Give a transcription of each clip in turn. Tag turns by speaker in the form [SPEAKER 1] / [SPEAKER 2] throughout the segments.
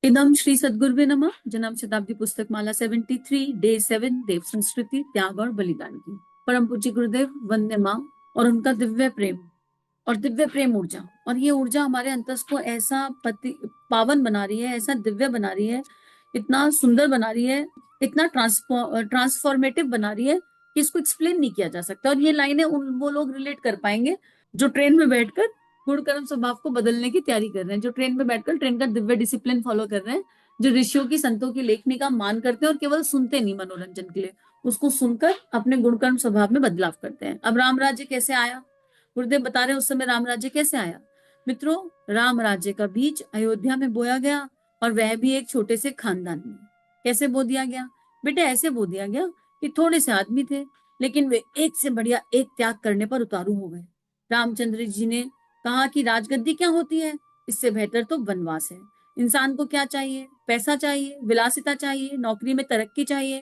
[SPEAKER 1] इदम श्री सद्गुरुवे नमः। जन्म शताब्दी पुस्तक माला 73 डे 7 देव संस्कृति त्याग और बलिदान की। परम पूज्य गुरुदेव वंदे मां और उनका दिव्य प्रेम और दिव्य प्रेम ऊर्जा, और ये ऊर्जा हमारे अंतस को ऐसा पावन बना रही है, ऐसा दिव्य बना रही है, इतना सुंदर बना रही है, इतना ट्रांसफॉर्मेटिव बना रही है कि इसको एक्सप्लेन नहीं किया जा सकता। और ये लाइनें वो लोग रिलेट कर पाएंगे जो ट्रेन में बैठकर गुण कर्म स्वभाव को बदलने की तैयारी कर रहे हैं, जो ट्रेन में बैठकर ट्रेन का दिव्य डिसिप्लिन फॉलो कर रहे हैं, जो ऋषियों की संतों की लेखनी का मान करते हैं और केवल सुनते नहीं मनोरंजन के लिए, उसको सुनकर अपने गुण कर्म स्वभाव में बदलाव करते हैं। अब राम राज्य कैसे आया? गुरुदेव बता रहे हैं उस समय राम राज्य कैसे आया। मित्रों, राम राज्य का बीज अयोध्या में बोया गया, और वह भी एक छोटे से खानदान में। कैसे बो दिया गया? बेटे ऐसे बो दिया गया कि थोड़े से आदमी थे, लेकिन वे एक से बढ़िया एक त्याग करने पर उतारू हो गए। रामचंद्र जी ने कहा कि राजगद्दी क्या होती है, इससे बेहतर तो वनवास है। इंसान को क्या चाहिए? पैसा चाहिए, विलासिता चाहिए, नौकरी में तरक्की चाहिए,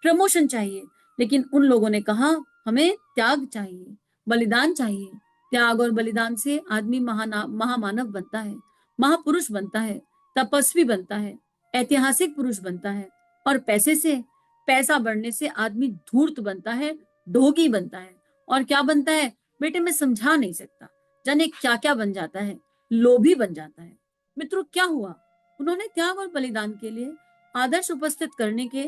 [SPEAKER 1] प्रमोशन चाहिए। लेकिन उन लोगों ने कहा हमें त्याग चाहिए, बलिदान चाहिए। त्याग और बलिदान से आदमी महामानव बनता है, महापुरुष बनता है, तपस्वी बनता है, ऐतिहासिक पुरुष बनता है। और पैसा बढ़ने से आदमी धूर्त बनता है, ढोंगी बनता है। और क्या बनता है बेटे, मैं समझा नहीं सकता, जाने क्या क्या बन जाता है, लोभी बन जाता है। मित्रों, क्या हुआ? उन्होंने त्याग और बलिदान के लिए आदर्श उपस्थित करने के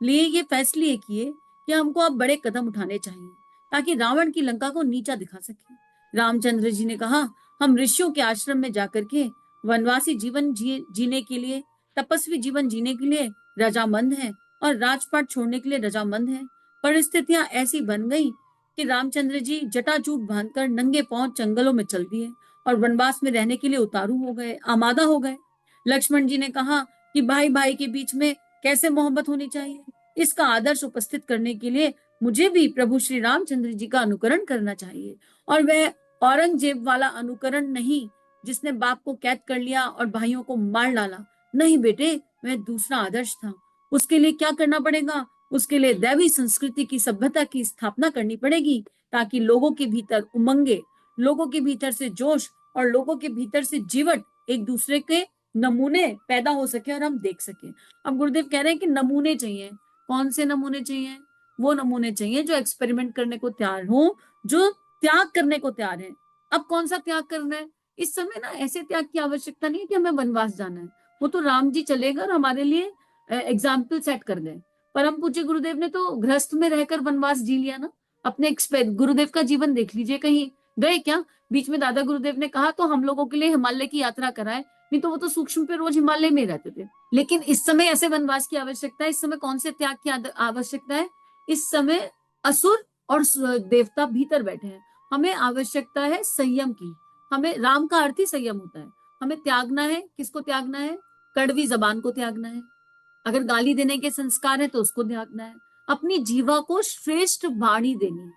[SPEAKER 1] लिए ये फैसले किए कि हमको अब बड़े कदम उठाने चाहिए ताकि रावण की लंका को नीचा दिखा सके। रामचंद्र जी ने कहा हम ऋषियों के आश्रम में जाकर के वनवासी जीवन जीने के लिए, तपस्वी जीवन जीने के लिए रजामंद हैं, और राजपाट छोड़ने के लिए रजामंद हैं। परिस्थितियां ऐसी बन गई कि रामचंद्र जी जटाजूट बांधकर नंगे पांव जंगलों में चल दिए और वनवास में रहने के लिए उतारू हो गए, आमादा हो गए। लक्ष्मण जी ने कहा कि भाई भाई के बीच में कैसे मोहब्बत होनी चाहिए, इसका आदर्श उपस्थित करने के लिए मुझे भी प्रभु श्री रामचंद्र जी का अनुकरण करना चाहिए। और वह औरंगजेब वाला अनुकरण नहीं जिसने बाप को कैद कर लिया और भाइयों को मार डाला। नहीं बेटे, वह दूसरा आदर्श था। उसके लिए क्या करना पड़ेगा? उसके लिए दैवी संस्कृति की सभ्यता की स्थापना करनी पड़ेगी, ताकि लोगों के भीतर उमंगे, लोगों के भीतर से जोश और लोगों के भीतर से जीवट, एक दूसरे के नमूने पैदा हो सके और हम देख सके। अब गुरुदेव कह रहे हैं कि नमूने चाहिए। कौन से नमूने चाहिए? वो नमूने चाहिए जो एक्सपेरिमेंट करने को तैयार हो, जो त्याग करने को तैयार है। अब कौन सा त्याग करना है? इस समय ना ऐसे त्याग की आवश्यकता नहीं है कि हमें वनवास जाना है। वो तो राम जी चलेगा और हमारे लिए एग्जाम्पल सेट कर गए। परम पूज्य गुरुदेव ने तो गृहस्थ में रहकर वनवास जी लिया ना। अपने गुरुदेव का जीवन देख लीजिए, कहीं गए क्या? बीच में दादा गुरुदेव ने कहा तो हम लोगों के लिए हिमालय की यात्रा कराए, नहीं तो वो तो सूक्ष्म पे रोज हिमालय में रहते थे। लेकिन इस समय ऐसे वनवास की आवश्यकता है। इस समय कौन से त्याग की आवश्यकता है? इस समय असुर और देवता भीतर बैठे हैं। हमें आवश्यकता है संयम की। हमें, राम का अर्थ ही संयम होता है। हमें त्यागना है। किसको त्यागना है? कड़वी जबान को त्यागना है। अगर गाली देने के संस्कार है तो उसको त्यागना है। अपनी जीवा को श्रेष्ठ वाणी देनी है।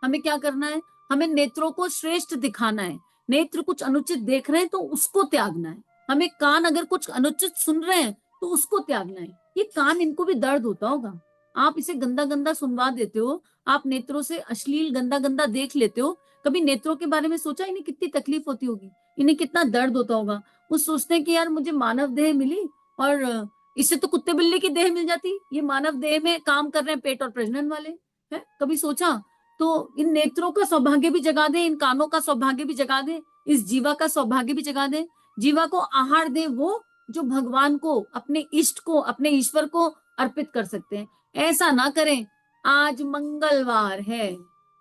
[SPEAKER 1] हमें क्या करना है? हमें नेत्रों को श्रेष्ठ दिखाना है। नेत्र कुछ अनुचित देख रहे हैं तो उसको त्यागना है। हमें कान अगर कुछ अनुचित सुन रहे हैं तो उसको त्यागना है। ये कान, इनको भी दर्द होता होगा। आप इसे गंदा गंदा सुनवा देते हो, आप नेत्रों से अश्लील गंदा गंदा देख लेते हो। कभी नेत्रों के बारे में सोचा? इन्हें कितनी तकलीफ होती होगी, इन्हें कितना दर्द होता होगा। वो सोचते हैं कि यार मुझे मानव देह मिली और इससे तो कुत्ते बिल्ली की देह मिल जाती। ये मानव देह में काम कर रहे हैं पेट और प्रजनन वाले है। कभी सोचा? तो इन नेत्रों का सौभाग्य भी जगा दे, इन कानों का सौभाग्य भी जगा दे, इस जीवा का सौभाग्य भी जगा दे। जीवा को आहार दे वो जो भगवान को, अपने इष्ट को, अपने ईश्वर को अर्पित कर सकते हैं। ऐसा ना करें आज मंगलवार है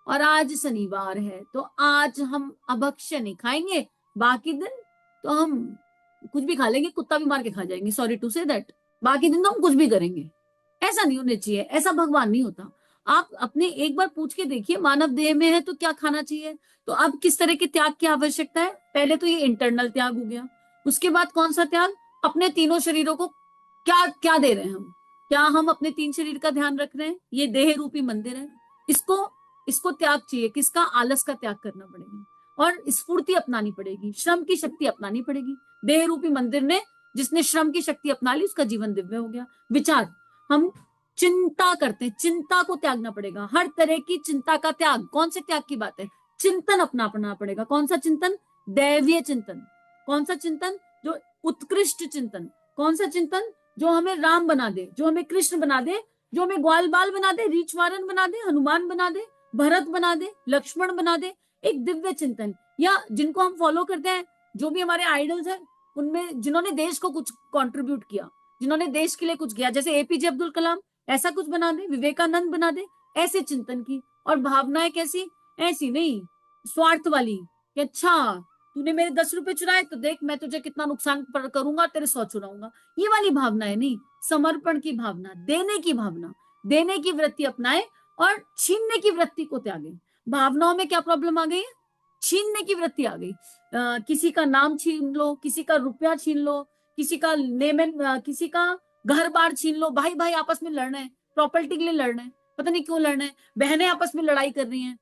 [SPEAKER 1] और आज शनिवार है तो आज हम अभक्ष्य नहीं खाएंगे, बाकी दिन तो हम कुछ भी खा लेंगे, कुत्ता भी मार के खा जाएंगे, सॉरी टू से दैट। बाकी दिन तो हम कुछ भी करेंगे। ऐसा नहीं होना चाहिए, ऐसा भगवान नहीं होता। आप अपने एक बार पूछ के देखिए, मानव देह में है तो क्या खाना चाहिए। तो अब किस तरह के त्याग की आवश्यकता है? पहले तो ये इंटरनल त्याग हो गया। उसके बाद कौन सा त्याग? अपने तीनों शरीरों को क्या क्या दे रहे हैं हम? क्या हम अपने तीन शरीर का ध्यान रख रहे हैं? ये देह रूपी मंदिर है, इसको इसको त्याग चाहिए। किसका? आलस का त्याग करना पड़ेगा और स्फूर्ति अपनानी पड़ेगी, श्रम की शक्ति अपनानी पड़ेगी। देह रूपी मंदिर ने, जिसने श्रम की शक्ति अपना ली, उसका जीवन दिव्य हो गया। विचार, हम चिंता करते हैं, चिंता को त्यागना पड़ेगा। हर तरह की चिंता का त्याग। कौन से त्याग की बात है? चिंतन अपनाना पड़ेगा। कौन सा चिंतन? दैवीय चिंतन। कौन सा चिंतन? जो उत्कृष्ट चिंतन, कौन सा चिंतन? जो हमें राम बना दे, जो हमें कृष्ण बना दे, जो हमें ग्वाल बाल बना दे, रीछ वारन बना दे, हनुमान बना दे, भरत बना दे, लक्ष्मण बना दे। एक दिव्य चिंतन, या जिनको हम फॉलो करते हैं, जो भी हमारे आइडल्स हैं, उनमें जिन्होंने देश को कुछ कंट्रीब्यूट किया, जिन्होंने देश के लिए कुछ किया, जैसे एपीजे अब्दुल कलाम, ऐसा कुछ बना दे, विवेकानंद बना दे, ऐसे चिंतन की। और भावनाएं कैसी? ऐसी नहीं स्वार्थ वाली कि अच्छा तूने मेरे 10 रुपए चुराए तो देख मैं तुझे कितना नुकसान करूंगा, तेरे 100 चुराऊंगा, ये वाली भावनाएं नहीं। समर्पण की भावना, देने की भावना, देने की वृत्ति अपनाए और छीनने की वृत्ति को त्यागे। भावनाओं में क्या प्रॉब्लम आ गई है? छीनने की वृत्ति आ गई। किसी का नाम छीन लो, किसी का रुपया छीन लो, किसी का किसी का घर बार छीन लो। भाई भाई आपस में लड़ रहे हैं, प्रॉपर्टी के लिए लड़ रहे हैं, पता नहीं क्यों लड़ रहे हैं। बहनें आपस में लड़ाई कर रही हैं,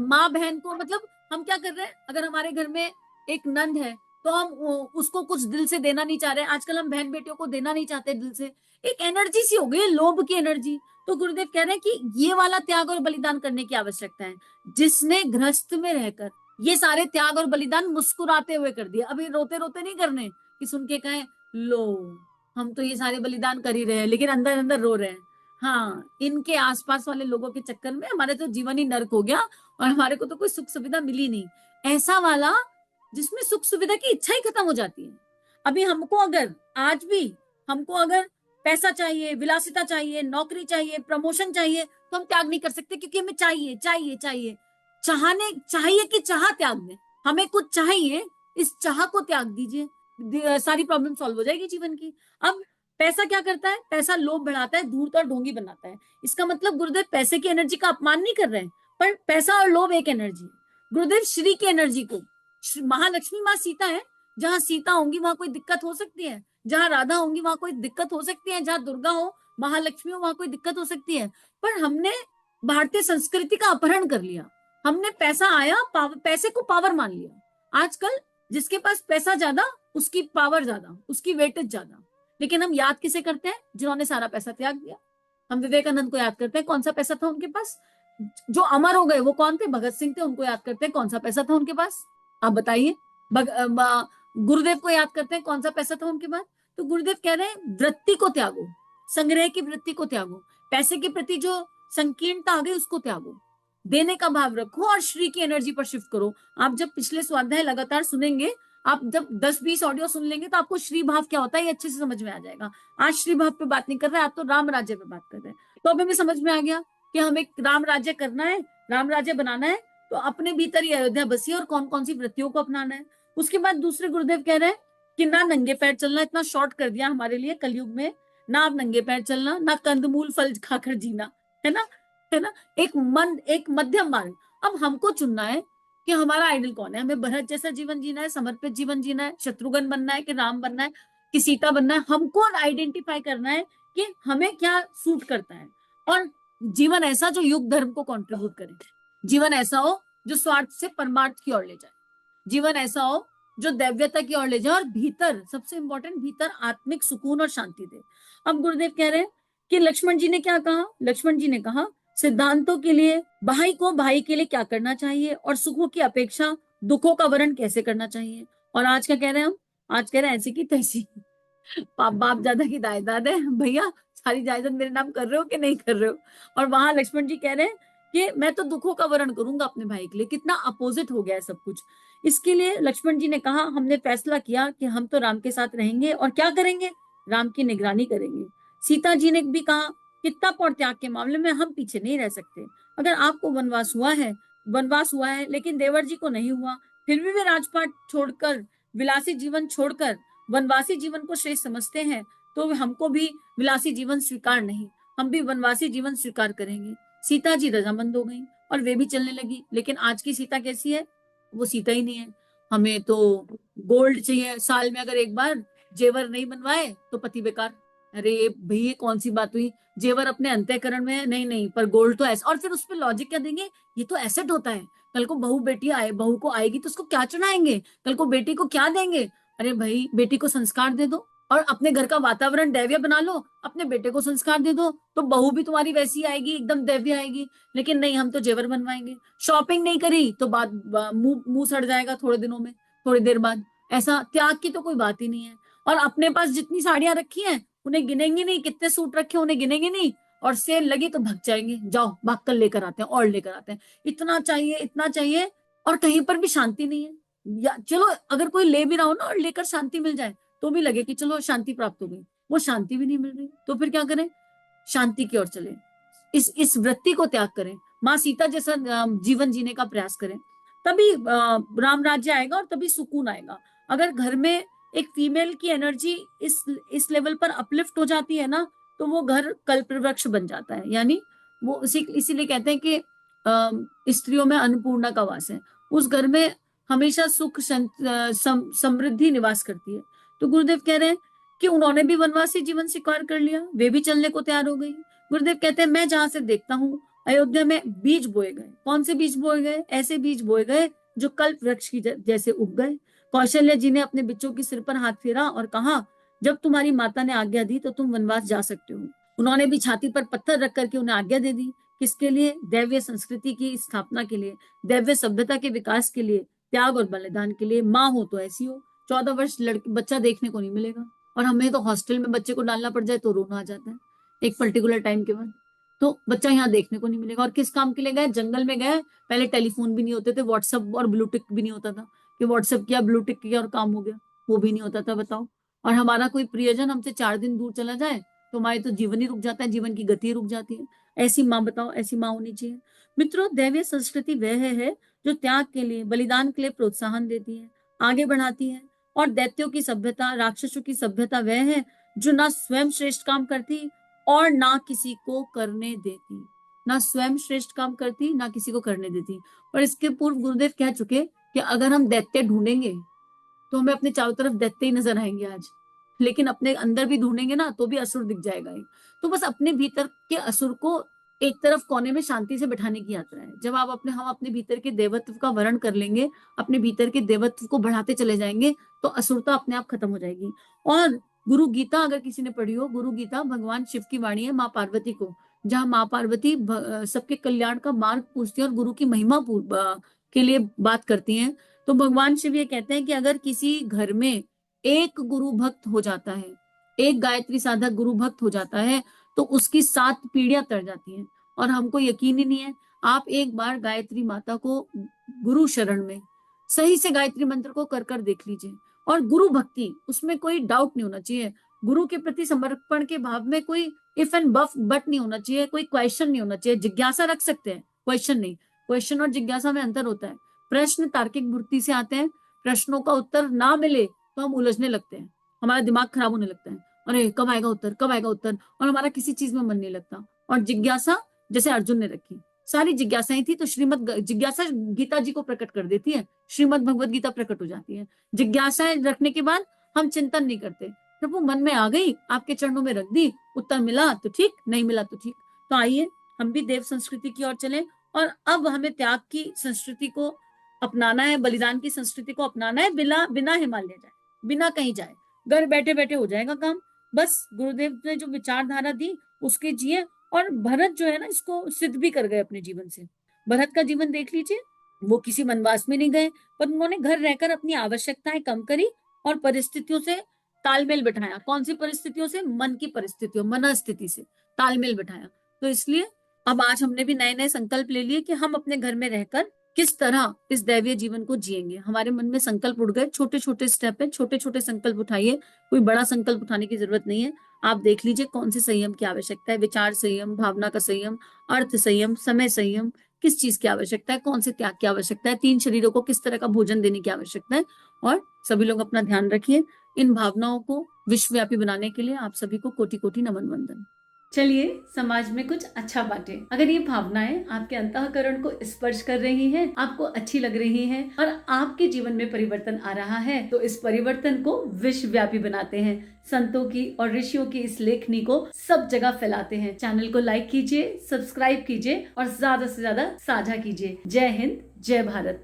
[SPEAKER 1] माँ बहन को, मतलब हम क्या कर रहे हैं? अगर हमारे घर में एक नंद है तो हम उसको कुछ दिल से देना नहीं चाह रहे। आजकल हम बहन बेटियों को देना नहीं चाहते दिल से। एक एनर्जी सी हो गई है, लोभ की एनर्जी। तो गुरुदेव कह रहे हैं कि ये वाला त्याग और बलिदान करने की आवश्यकता है। जिसने गृहस्थ में रहकर ये सारे त्याग और बलिदान मुस्कुराते हुए कर दिए, अभी रोते रोते नहीं करने कि सुन के कहें लो हम तो ये सारे बलिदान कर ही रहे हैं लेकिन अंदर अंदर रो रहे हैं। हाँ, इनके आसपास वाले लोगों के चक्कर में हमारे तो जीवन ही नर्क हो गया और हमारे को तो कोई सुख सुविधा मिली नहीं। ऐसा वाला जिसमें सुख सुविधा की इच्छा ही खत्म हो जाती है। अभी हमको अगर आज भी हमको अगर पैसा चाहिए, विलासिता चाहिए, नौकरी चाहिए, प्रमोशन चाहिए, तो हम त्याग नहीं कर सकते क्योंकि हमें चाहिए चाहिए चाहिए। चाहने चाहिए कि चाह त्याग दें, हमें कुछ चाहिए, इस चाह को त्याग दीजिए, सारी प्रॉब्लम सॉल्व हो जाएगी जीवन की। अब पैसा क्या करता है? पैसा लोभ बढ़ाता है, धूर्त और ढोंगी बनाता है। इसका मतलब गुरुदेव पैसे की एनर्जी का अपमान नहीं कर रहे हैं, पर पैसा और लोभ एक एनर्जी है। गुरुदेव श्री की एनर्जी को, महालक्ष्मी माँ सीता है, जहां सीता होंगी वहां कोई दिक्कत हो सकती है, जहां राधा होंगी वहां कोई दिक्कत हो सकती है, जहां दुर्गा हो, महालक्ष्मी हो, वहां कोई दिक्कत हो सकती है। पर हमने भारतीय संस्कृति का अपहरण कर लिया। हमने पैसा आया, पैसे को पावर मान लिया। आजकल जिसके पास पैसा ज्यादा उसकी पावर ज्यादा, उसकी वेटेज ज्यादा। लेकिन हम याद किसे करते हैं? जिन्होंने सारा पैसा त्याग दिया। हम विवेकानंद को याद करते हैं, कौन सा पैसा था उनके पास? जो अमर हो गए वो कौन थे? भगत सिंह थे, उनको याद करते हैं, कौन सा पैसा था उनके पास? आप बताइए। गुरुदेव को याद करते हैं, कौन सा पैसा था उनके पास? तो गुरुदेव कह रहे हैं वृत्ति को त्यागो, संग्रह की वृत्ति को त्यागो, पैसे के प्रति जो संकीर्णता आ गई उसको त्यागो, देने का भाव रखो और श्री की एनर्जी पर शिफ्ट करो। आप जब पिछले स्वाध्याय लगातार सुनेंगे, आप जब 10-20 ऑडियो सुन लेंगे तो आपको श्री भाव क्या होता है ये अच्छे से समझ में आ जाएगा। आज श्री भाव पे बात नहीं कर रहे, आप तो राम राज्य पे बात कर रहे हैं। तो अब हमें समझ में आ गया कि हमें राम राज्य करना है, राम राज्य बनाना है, तो अपने भीतर ही अयोध्या बसी और कौन कौन सी वृत्तियों को अपनाना है। उसके बाद दूसरे गुरुदेव कह रहे हैं कि ना नंगे पैर चलना, इतना शॉर्ट कर दिया हमारे लिए कलयुग में, ना आप नंगे पैर चलना, ना कंदमूल फल खाकर जीना, है ना, है ना। एक मध्यम मार्ग। अब हमको चुनना है कि हमारा आइडल कौन है। हमें भरत जैसा जीवन जीना है, समर्पित जीवन जीना है, शत्रुघ्न बनना है कि राम बनना है कि सीता बनना है। हमको आइडेंटिफाई करना है कि हमें क्या सूट करता है, और जीवन ऐसा जो युग धर्म को कंट्रीब्यूट करे, जीवन ऐसा हो जो स्वार्थ से परमार्थ की ओर ले जाए, जीवन ऐसा हो जो दैव्यता की ओर ले जाए, और भीतर सबसे इंपॉर्टेंट, भीतर आत्मिक सुकून और शांति दे। अब गुरुदेव कह रहे हैं कि लक्ष्मण जी ने क्या कहा? लक्ष्मण जी ने कहा सिद्धांतों के लिए भाई को भाई के लिए क्या करना चाहिए और सुखों की अपेक्षा दुखों का वर्ण कैसे करना चाहिए। और आज क्या कह रहे हैं हम? आज कह रहे हैं ऐसी की तैसी, बाप दादा की जायदाद है भैया, सारी जायदाद मेरे नाम कर रहे हो कि नहीं कर रहे हो। और वहां लक्ष्मण जी कह रहे हैं कि मैं तो दुखों का वर्ण करूंगा अपने भाई के लिए। कितना अपोजिट हो गया है सब कुछ। इसके लिए लक्ष्मण जी ने कहा हमने फैसला किया कि हम तो राम के साथ रहेंगे और क्या करेंगे? राम की निगरानी करेंगे। सीता जी ने भी कहा कि तप और त्याग के मामले में हम पीछे नहीं रह सकते। अगर आपको वनवास हुआ है लेकिन देवर जी को नहीं हुआ, फिर भी वे राजपाट छोड़कर, विलासी जीवन छोड़कर वनवासी जीवन को श्रेष्ठ समझते हैं, तो हमको भी विलासी जीवन स्वीकार नहीं, हम भी वनवासी जीवन स्वीकार करेंगे। सीता जी रजामंद हो गई और वे भी चलने लगी। लेकिन आज की सीता कैसी है? वो सीता ही नहीं है। हमें तो गोल्ड चाहिए, साल में अगर एक बार जेवर नहीं बनवाए तो पति बेकार। अरे भाई ये कौन सी बात हुई? जेवर अपने अंतःकरण में है, नहीं नहीं, पर गोल्ड तो ऐसा। और फिर उस पर लॉजिक क्या देंगे? ये तो एसेट होता है, कल को बहू को आएगी तो उसको क्या चढ़ाएंगे, कल को बेटी को क्या देंगे। अरे भाई बेटी को संस्कार दे दो और अपने घर का वातावरण दैव्य बना लो, अपने बेटे को संस्कार दे दो, तो बहू भी तुम्हारी वैसी आएगी, एकदम दैव्य आएगी। लेकिन नहीं, हम तो जेवर बनवाएंगे। शॉपिंग नहीं करी तो बात मुंह सड़ जाएगा थोड़े दिनों में, थोड़ी देर बाद। ऐसा त्याग की तो कोई बात ही नहीं है। और अपने पास जितनी साड़ियां रखी हैं उन्हें गिनेंगे नहीं, कितने सूट रखे उन्हें गिनेंगे नहीं, और सेल लगी तो भग जाएंगे, जाओ भाग कर लेकर आते हैं और लेकर आते हैं, इतना चाहिए इतना चाहिए, और कहीं पर भी शांति नहीं है। या चलो अगर कोई ले भी रहा हो ना और लेकर शांति मिल जाए तो भी लगे कि चलो शांति प्राप्त हो गई, वो शांति भी नहीं मिल रही, तो फिर क्या करें? शांति की ओर चले, इस वृत्ति को त्याग करें, माँ सीता जैसा जीवन जीने का प्रयास करें, तभी राम राज्य आएगा और तभी सुकून आएगा। अगर घर में एक फीमेल की एनर्जी इस लेवल पर अपलिफ्ट हो जाती है ना, तो वो घर कल्पवृक्ष बन जाता है। यानी वो इसीलिए कहते हैं कि स्त्रियों में अन्नपूर्णा का वास है, उस घर में हमेशा सुख समृद्धि निवास करती है। तो गुरुदेव कह रहे हैं कि उन्होंने भी वनवासी जीवन स्वीकार कर लिया, वे भी चलने को तैयार हो गई। गुरुदेव कहते हैं मैं जहां से देखता हूँ अयोध्या में बीज बोए गए। कौन से बीज बोए गए? ऐसे बीज बोए गए जो कल्प वृक्ष की जैसे उग गए। कौशल्या जी ने अपने बच्चों के सिर पर हाथ फेरा और कहा, जब तुम्हारी माता ने आज्ञा दी तो तुम वनवास जा सकते हो। उन्होंने भी छाती पर पत्थर रख करके उन्हें आज्ञा दे दी। किसके लिए? दैवीय संस्कृति की स्थापना के लिए, दैवीय सभ्यता के विकास के लिए, त्याग और बलिदान के लिए। माँ हो तो ऐसी हो। 14 वर्ष लड़की बच्चा देखने को नहीं मिलेगा, और हमें तो हॉस्टल में बच्चे को डालना पड़ जाए तो रोना आ जाता है एक पर्टिकुलर टाइम के बाद। तो बच्चा यहाँ देखने को नहीं मिलेगा। और किस काम के लिए गए? जंगल में गए। पहले टेलीफोन भी नहीं होते थे, व्हाट्सएप और ब्लूटिक भी नहीं होता था कि व्हाट्सएप किया ब्लूटिक किया और काम हो गया, वो भी नहीं होता था, बताओ। और हमारा कोई प्रियजन हमसे 4 दिन दूर चला जाए तो हमारी तो जीवन ही रुक जाता है, जीवन की गति रुक जाती है। ऐसी माँ, बताओ, ऐसी माँ होनी चाहिए। मित्रों, दैवीय संस्कृति वह है जो त्याग के लिए, बलिदान के लिए प्रोत्साहन देती है, आगे बढ़ाती है। और दैत्यों की सभ्यता, राक्षसों की सभ्यता वह है जो ना स्वयं श्रेष्ठ काम करती और ना किसी को करने देती। ना स्वयं श्रेष्ठ काम करती, ना किसी को करने देती। और इसके पूर्व गुरुदेव कह चुके कि अगर हम दैत्य ढूंढेंगे तो हमें अपने चारों तरफ दैत्य ही नजर आएंगे आज, लेकिन अपने अंदर भी ढूंढेंगे ना तो भी असुर दिख जाएगा एक। तो बस अपने भीतर के असुर को एक तरफ कोने में शांति से बैठाने की यात्रा है। जब हम अपने भीतर के देवत्व का वर्ण कर लेंगे, अपने भीतर के देवत्व को बढ़ाते चले जाएंगे, तो असुरता अपने आप खत्म हो जाएगी। और गुरु गीता अगर किसी ने पढ़ी हो, गुरु गीता भगवान शिव की वाणी है माँ पार्वती को, जहाँ माँ पार्वती सबके कल्याण का मार्ग पूछती है और गुरु की महिमा के लिए बात करती हैं। तो भगवान शिव ये कहते हैं कि अगर किसी घर में एक गुरु भक्त हो जाता है, एक गायत्री साधक गुरु भक्त हो जाता है, तो उसकी 7 पीढ़ियां तर जाती हैं। और हमको यकीन ही नहीं है। आप एक बार गायत्री माता को गुरु शरण में सही से गायत्री मंत्र को कर कर देख लीजिए। और गुरु भक्ति, उसमें कोई डाउट नहीं होना चाहिए। गुरु के प्रति समर्पण के भाव में कोई इफ एंड बट नहीं होना चाहिए, कोई क्वेश्चन नहीं होना चाहिए। जिज्ञासा रख सकते हैं, क्वेश्चन नहीं। क्वेश्चन और जिज्ञासा में अंतर होता है। प्रश्न तार्किक वृत्ति से आते हैं, प्रश्नों का उत्तर ना मिले तो हम उलझने लगते हैं, हमारा दिमाग खराब होने लगता है, अरे कब आएगा उत्तर, कब आएगा उत्तर, और हमारा किसी चीज में मन नहीं लगता। और जिज्ञासा जैसे अर्जुन ने रखी, सारी जिज्ञासाएं थी तो श्रीमद जिज्ञासा गीता जी को प्रकट कर देती है, श्रीमद भगवत गीता प्रकट हो जाती है। जिज्ञासाएं रखने के बाद हम चिंतन नहीं करते, जब वो मन में आ गई, आपके चरणों में रख दी, उत्तर मिला तो ठीक, नहीं मिला तो ठीक। तो आइए हम भी देव संस्कृति की ओर चलें, और अब हमें त्याग की संस्कृति को अपनाना है, बलिदान की संस्कृति को अपनाना है, बिना बिना हिमालय जाए, बिना कहीं जाए, घर बैठे बैठे हो जाएगा काम। बस गुरुदेव ने जो विचारधारा दी उसके जिए। और भरत जो है ना, इसको सिद्ध भी कर गए अपने जीवन से। भरत का जीवन देख लीजिए, वो किसी वनवास में नहीं गए, पर उन्होंने घर रहकर अपनी आवश्यकताएं कम करी और परिस्थितियों से तालमेल बिठाया। कौन सी परिस्थितियों से? मन की परिस्थितियों, मनस्थिति से तालमेल बिठाया। तो इसलिए अब आज हमने भी नए नए संकल्प ले लिए कि हम अपने घर में रहकर किस तरह इस दैवीय जीवन को जिएंगे। हमारे मन में संकल्प उठ गए, छोटे छोटे स्टेप है, छोटे छोटे संकल्प उठाइए, कोई बड़ा संकल्प उठाने की जरूरत नहीं है। आप देख लीजिए कौन से संयम की आवश्यकता है, विचार संयम, भावना का संयम, अर्थ संयम, समय संयम, किस चीज की आवश्यकता है, कौन से त्याग की आवश्यकता है, 3 शरीरों को किस तरह का भोजन देने की आवश्यकता है। और सभी लोग अपना ध्यान रखिए। इन भावनाओं को विश्वव्यापी बनाने के लिए आप सभी को कोटि कोटि नमन वंदन। चलिए समाज में कुछ अच्छा बांटे। अगर ये भावनाएं आपके अंतःकरण को स्पर्श कर रही हैं, आपको अच्छी लग रही हैं और आपके जीवन में परिवर्तन आ रहा है, तो इस परिवर्तन को विश्वव्यापी बनाते हैं। संतों की और ऋषियों की इस लेखनी को सब जगह फैलाते हैं। चैनल को लाइक कीजिए, सब्सक्राइब कीजिए और ज्यादा से ज्यादा साझा कीजिए। जय हिंद, जय भारत।